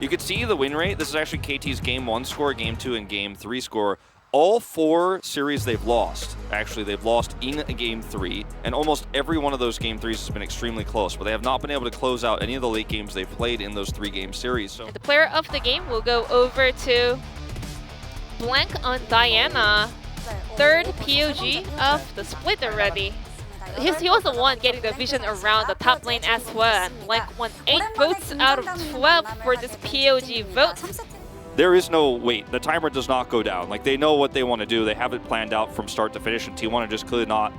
You could see the win rate. This is actually KT's Game 1 score, Game 2, and Game 3 score. All 4 series they've lost. Actually, they've lost in Game 3, and almost every one of those Game 3s has been extremely close, but they have not been able to close out any of the late games they've played in those 3-game series. So. And the player of the game will go over to Blank on Diana. 3rd POG of the split already. He was the one getting the vision around the top lane as well, and Blank won 8 votes out of 12 for this POG vote. There is no wait. The timer does not go down. Like, they know what they want to do. They have it planned out from start to finish, and T1 are just clearly not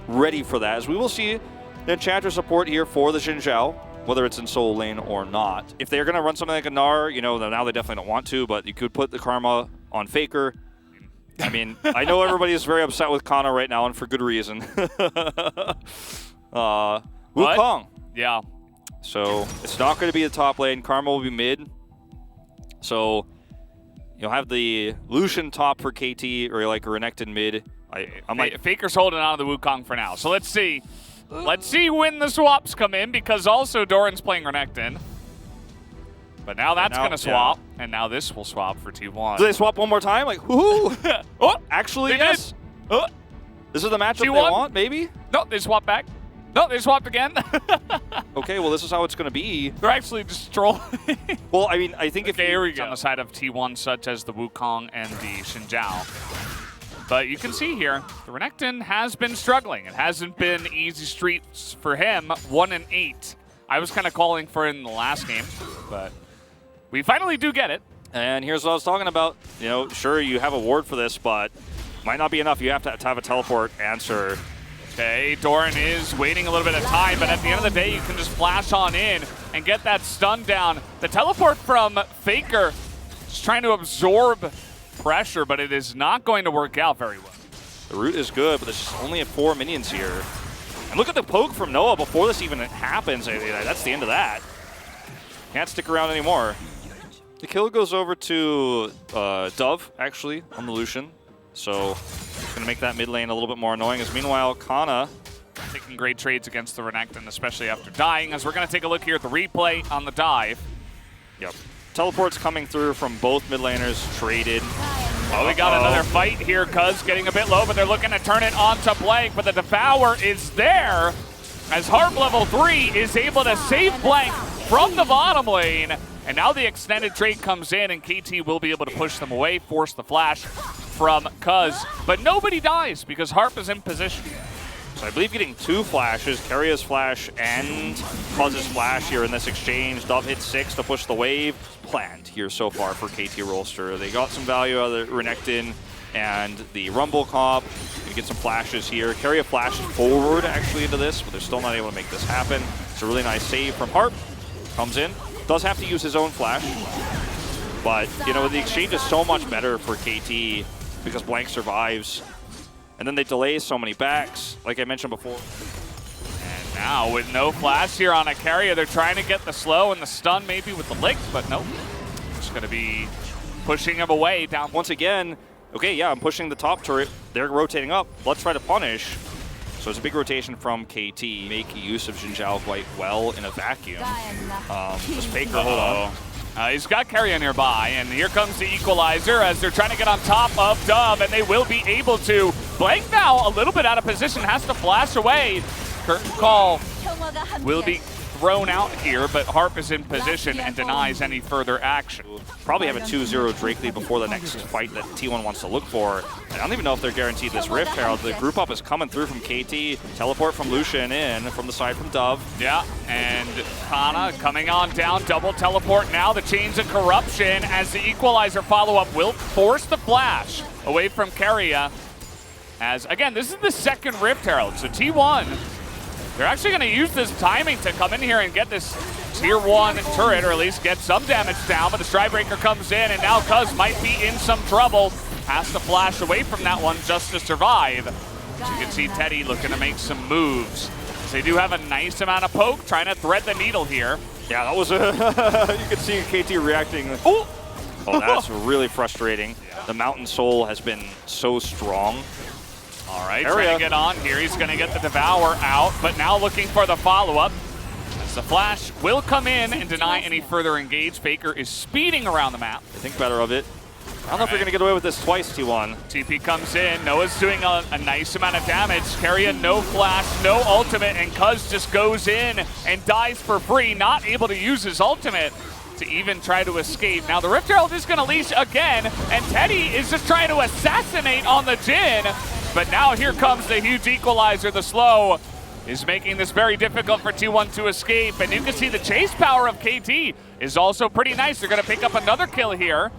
ready for that. As we will see the Enchanter support here for the Xin Zhao, whether it's in solo lane or not. If they're going to run something like a Gnar, you know, now they definitely don't want to, but you could put the Karma on Faker. I mean, I know everybody is very upset with Kana right now, and for good reason. Wukong. Yeah. So it's not going to be the top lane. Karma will be mid. So you'll have the Lucian top for KT, or like a Renekton mid. I'm like, Faker's holding on to the Wukong for now. So let's see. Let's see when the swaps come in, because also Doran's playing Renekton. But now that's going to swap, and now this will swap for T1. Do they swap one more time? Like, whoo! Oh, actually, yes. Oh. This is the matchup T1? they want, maybe? No, they swapped back. No, they swapped again. Okay, well, this is how it's going to be. They're actually just trolling. Well, I mean, I think if here we go. On the side of T1, such as the Wukong and the Xin Zhao. But you can see here, the Renekton has been struggling. It hasn't been easy streets for him, 1-8. I was kind of calling for it in the last game, but we finally do get it. And here's what I was talking about. You know, sure, you have a ward for this, but might not be enough. You have to have a teleport answer. Okay, Doran is waiting a little bit of time, but at the end of the day, you can just flash on in and get that stun down. The teleport from Faker is trying to absorb pressure, but it is not going to work out very well. The root is good, but there's just only 4 minions here. And look at the poke from Noah before this even happens. That's the end of that. Can't stick around anymore. The kill goes over to Dove, actually, on the Lucian. So it's going to make that mid lane a little bit more annoying. As meanwhile, Kana taking great trades against the Renekton, especially after dying, as we're going to take a look here at the replay on the dive. Yep. Teleports coming through from both mid laners, traded. Well, we got another fight here. Cuz getting a bit low, but they're looking to turn it onto Blank, but the Devour is there as Harp level 3 is able to save Blank from the bottom lane. And now the extended trade comes in, and KT will be able to push them away, force the flash from Cuz. But nobody dies because Harp is in position. So I believe getting 2 flashes, Keриa's flash and Cuz's flash here in this exchange. Dove hits 6 to push the wave. Planned here so far for KT Rolster. They got some value out of the Renekton and the Rumble comp. You get some flashes here. Keria flashed forward actually into this, but they're still not able to make this happen. It's a really nice save from Harp. Comes in. Does have to use his own flash. But, you know, the exchange is so much better for KT because Blank survives. And then they delay so many backs, like I mentioned before. And now with no flash here on a Keria, they're trying to get the slow and the stun maybe with the lick, but nope. Just going to be pushing him away down. Once again, okay, yeah, I'm pushing the top turret. They're rotating up. Let's try to punish. So it's a big rotation from KT. Make use of Xin Zhao quite well in a vacuum. Just Faker, hold on. He's got Keria nearby, and here comes the equalizer as they're trying to get on top of Dove, and they will be able to. Blank now a little bit out of position, has to flash away. Curtain call will be thrown out here, but Harp is in position and denies any further action. Probably have a 2-0 Drake lead before the next fight that T1 wants to look for. And I don't even know if they're guaranteed this Rift Herald. The group up is coming through from KT. Teleport from Lucian in from the side from Dove. Yeah, and Kana coming on down. Double teleport now. The Chains of Corruption as the equalizer follow-up will force the flash away from Keria. As, again, this is the second Rift Herald. So T1, they're actually going to use this timing to come in here and get this tier 1 turret, or at least get some damage down, but the Stridebreaker comes in, and now Cuz might be in some trouble. Has to flash away from that one just to survive. So you can see Teddy looking to make some moves. So they do have a nice amount of poke, trying to thread the needle here. Yeah, that was a... you can see KT reacting. Oh, that's really frustrating. Yeah. The Mountain Soul has been so strong. All right, trying to get on here. He's going to get the Devour out, but now looking for the follow-up. The flash will come in and deny any further engage. Faker is speeding around the map. I think better of it. I don't know if you're going to get away with this twice, T1. TP comes in. Noah's doing a nice amount of damage. Keria, no flash, no ultimate, and Cuz just goes in and dies for free, not able to use his ultimate to even try to escape. Now the Rift Herald is going to leash again, and Teddy is just trying to assassinate on the Jhin. But now here comes the huge equalizer. The slow is making this very difficult for T1 to escape. And you can see the chase power of KT is also pretty nice. They're going to pick up another kill here.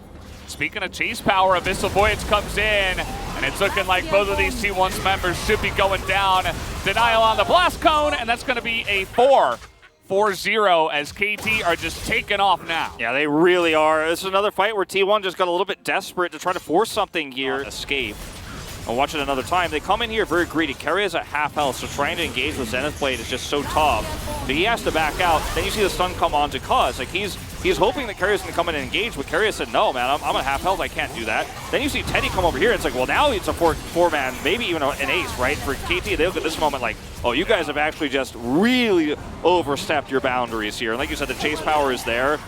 Speaking of chase power, Abyssal Voyage comes in, and it's looking like both of these T1's members should be going down. Denial on the blast cone, and that's going to be a 4-0 as KT are just taking off now. Yeah, they really are. This is another fight where T1 just got a little bit desperate to try to force something here. Escape. I'll watch it another time. They come in here very greedy. Keria's at half health, so trying to engage with Zenith Blade is just so tough. But he has to back out. Then you see the stun come on to Cuz. Like he's hoping that Keria's gonna come in and engage, but Keria said, no, man, I'm at half health, I can't do that. Then you see Teddy come over here. It's like, well, now it's a four-man, maybe even an ace, right? For KT, they look at this moment like, oh, you guys have actually just really overstepped your boundaries here. And like you said, the chase power is there.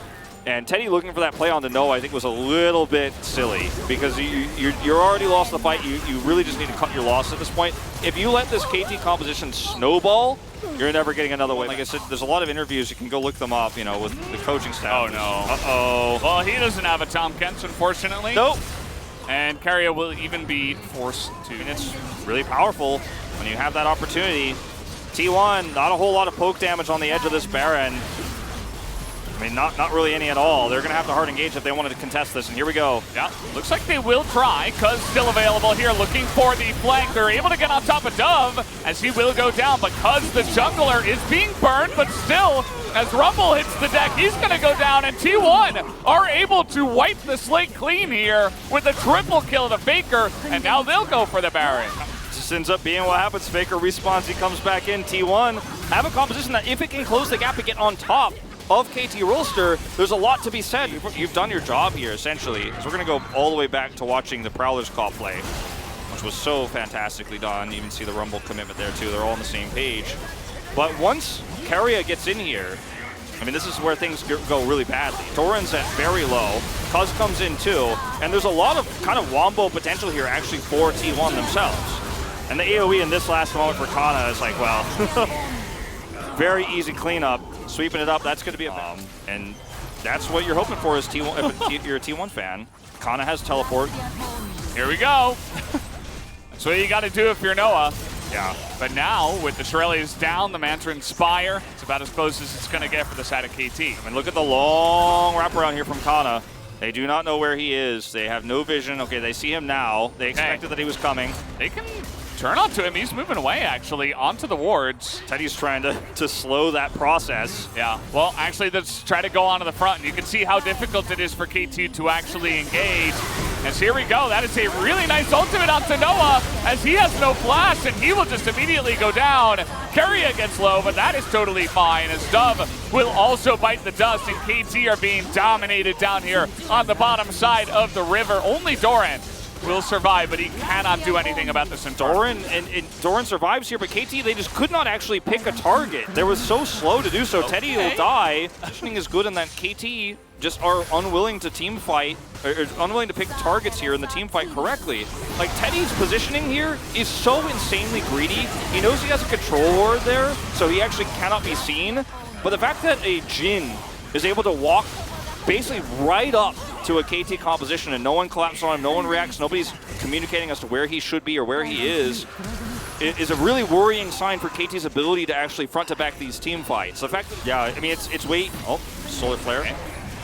And Teddy looking for that play onto Noah, I think, was a little bit silly because you're already lost the fight. You really just need to cut your loss at this point. If you let this KT composition snowball, you're never getting another win. Like I said, there's a lot of interviews. You can go look them up, you know, with the coaching staff. Oh, no. Uh-oh. Well, he doesn't have a Tom Kentz, unfortunately. Nope. And Keria will even be forced to. And it's really powerful when you have that opportunity. T1, not a whole lot of poke damage on the edge of this Baron. I mean, not really any at all. They're going to have to hard engage if they wanted to contest this, and here we go. Yeah, looks like they will try. Cuz still available here, looking for the flank. They're able to get on top of Dove, as he will go down, but Cuz, the jungler, is being burned, but still, as Rumble hits the deck, he's going to go down, and T1 are able to wipe the slate clean here with a triple kill to Faker, and now they'll go for the Baron. This ends up being what happens. Faker respawns, he comes back in. T1 have a composition that if it can close the gap and get on top of KT Rolster, there's a lot to be said. You've done your job here, essentially. So we're going to go all the way back to watching the Prowler's call play, which was so fantastically done. You even see the Rumble commitment there, too. They're all on the same page. But once Keria gets in here, I mean, this is where things go really badly. Doran's at very low. Cuz comes in, too. And there's a lot of kind of wombo potential here, actually, for T1 themselves. And the AoE in this last moment for Kana is like, well, very easy cleanup. Sweeping it up, that's going to be a and that's what you're hoping for as T1. If you're a T1 fan, Kana has teleport. Here we go. That's what you got to do if you're Noah. Yeah. But now, with the Shirley's down, the Manta Inspire, it's about as close as it's going to get for the side of KT. I mean, look at the long wraparound here from Kana. They do not know where he is. They have no vision. Okay, they see him now. They expected that he was coming. They can turn onto him. He's moving away, actually, onto the wards. Teddy's trying to slow that process. Yeah, well, actually, let's try to go onto the front. And you can see how difficult it is for KT to actually engage. As here we go. That is a really nice ultimate onto Noah, as he has no flash, and he will just immediately go down. Keria gets low, but that is totally fine, as Dove will also bite the dust, and KT are being dominated down here on the bottom side of the river. Only Doran will survive, but he cannot do anything about this. Doran Doran survives here, but KT, they just could not actually pick a target. They were so slow to do so. Okay. Teddy will die. Positioning is good in that KT just are unwilling to team fight, or unwilling to pick targets here in the team fight correctly. Like, Teddy's positioning here is so insanely greedy. He knows he has a control ward there, so he actually cannot be seen. But the fact that a Jhin is able to walk basically right up to a KT composition and no one collapses on him, no one reacts, nobody's communicating as to where he should be or where he is a really worrying sign for KT's ability to actually front to back these team fights. The fact that, yeah, I mean, it's weight. Oh, solar flare. Okay.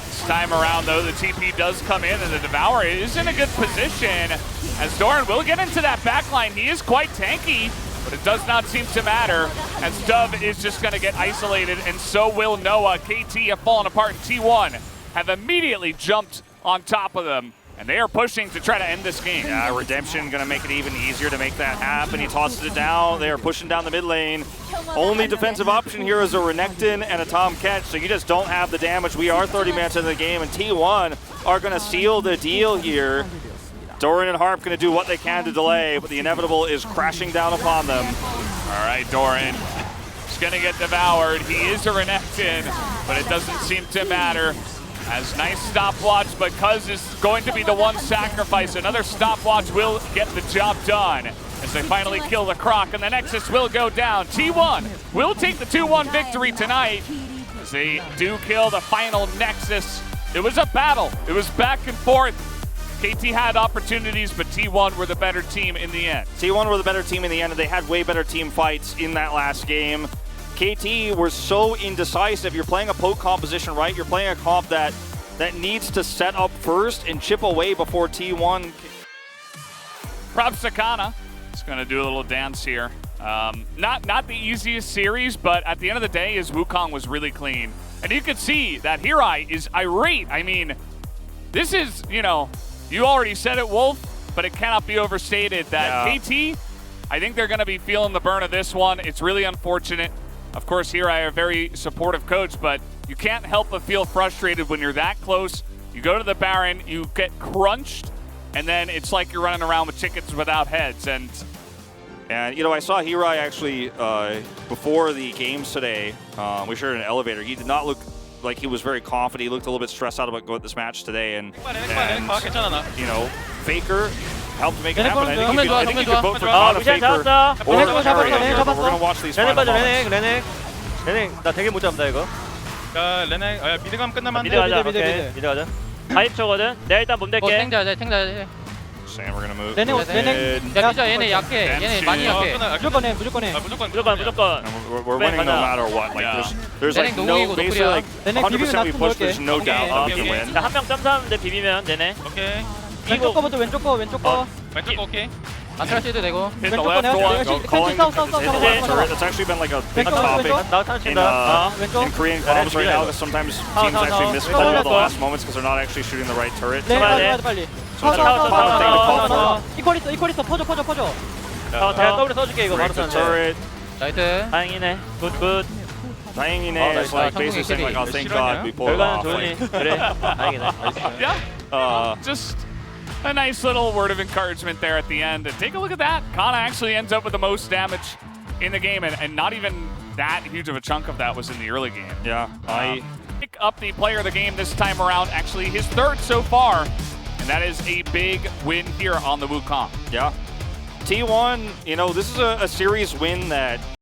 This time around, though, the TP does come in, and the Devourer is in a good position, as Doran will get into that backline. He is quite tanky, but it does not seem to matter, as Dove is just going to get isolated, and so will Noah. KT have fallen apart, and T1 have immediately jumped on top of them, and they are pushing to try to end this game. Yeah, Redemption going to make it even easier to make that happen. He tosses it down. They are pushing down the mid lane. Only defensive option here is a Renekton and a Tom Catch, so you just don't have the damage. We are 30 minutes into the game, and T1 are going to seal the deal here. Doran and Harp going to do what they can to delay, but the inevitable is crashing down upon them. All right, Doran is going to get devoured. He is a Renekton. in, but it doesn't seem to matter. As nice stopwatch, but Cuz is going to be the one sacrifice. Another stopwatch will get the job done as they finally kill the Croc, and the Nexus will go down. T1 will take the 2-1 victory tonight as they do kill the final Nexus. It was a battle. It was back and forth. KT had opportunities, but T1 were the better team in the end. T1 were the better team in the end, and they had way better team fights in that last game. KT were so indecisive. You're playing a poke composition, right? You're playing a comp that needs to set up first and chip away before T1. Props to Kana. He's going to do a little dance here. Not the easiest series, but at the end of the day, his Wukong was really clean. And you could see that Hirai is irate. I mean, this is, you know, you already said it, Wolf, but it cannot be overstated that KT, I think they're going to be feeling the burn of this one. It's really unfortunate. Of course, Hirai, a very supportive coach, but you can't help but feel frustrated when you're that close. You go to the Baron, you get crunched, and then it's like you're running around with chickens without heads. And you know, I saw Hirai actually before the games today. We shared an elevator. He did not look like he was very confident. He looked a little bit stressed out about going this match today. And you know, Faker helped make it happen. I think you could vote for Kana, Faker, or Curry. We're going to watch these final moments. 레넥 나 되게 못 잡는다 이거. 자, 레넥 미드 가면 끝나면 안 미드 돼. 가자. 오케이. 미드 가자. 40초거든. 내가 일단 몸 댈게. 탱자야 탱자야. Sam, we're going to move. 레넥 야 진짜 얘네 약해. 얘네 많이 약해. 무조건 해. 무조건. And we're winning no matter what. Like there's like no, basically like 100% we push. There's no doubt we can win. 나 한 명 점사하는데 비비면 되네. 오케이. 왼쪽 거부터 왼쪽 거. 왼쪽 거 오케이. 아트라시도 되고. Hit the left door, calling the turret. It's actually been like a big topic 나 탄친다. in Korean comms right now. That sometimes teams actually miscall at the last moments because they're not actually shooting the right turret. 빨리. 이퀄리스 퍼져. 내가 더블 써줄게 이거 바로 Break the 쏘는데. turret. 나이트. 다행이네. 굿. 다행이네. It's like basically saying like, oh, thank God we pulled it 결과는 off. 좋으니. Like, 그래. 다행이네. yeah, just a nice little word of encouragement there at the end. And take a look at that. Kana actually ends up with the most damage in the game, and not even that huge of a chunk of that was in the early game. yeah, Pick up the player of the game this time around, actually his third so far, and that is a big win here on the Wukong. yeah. T1, you know, this is a series win that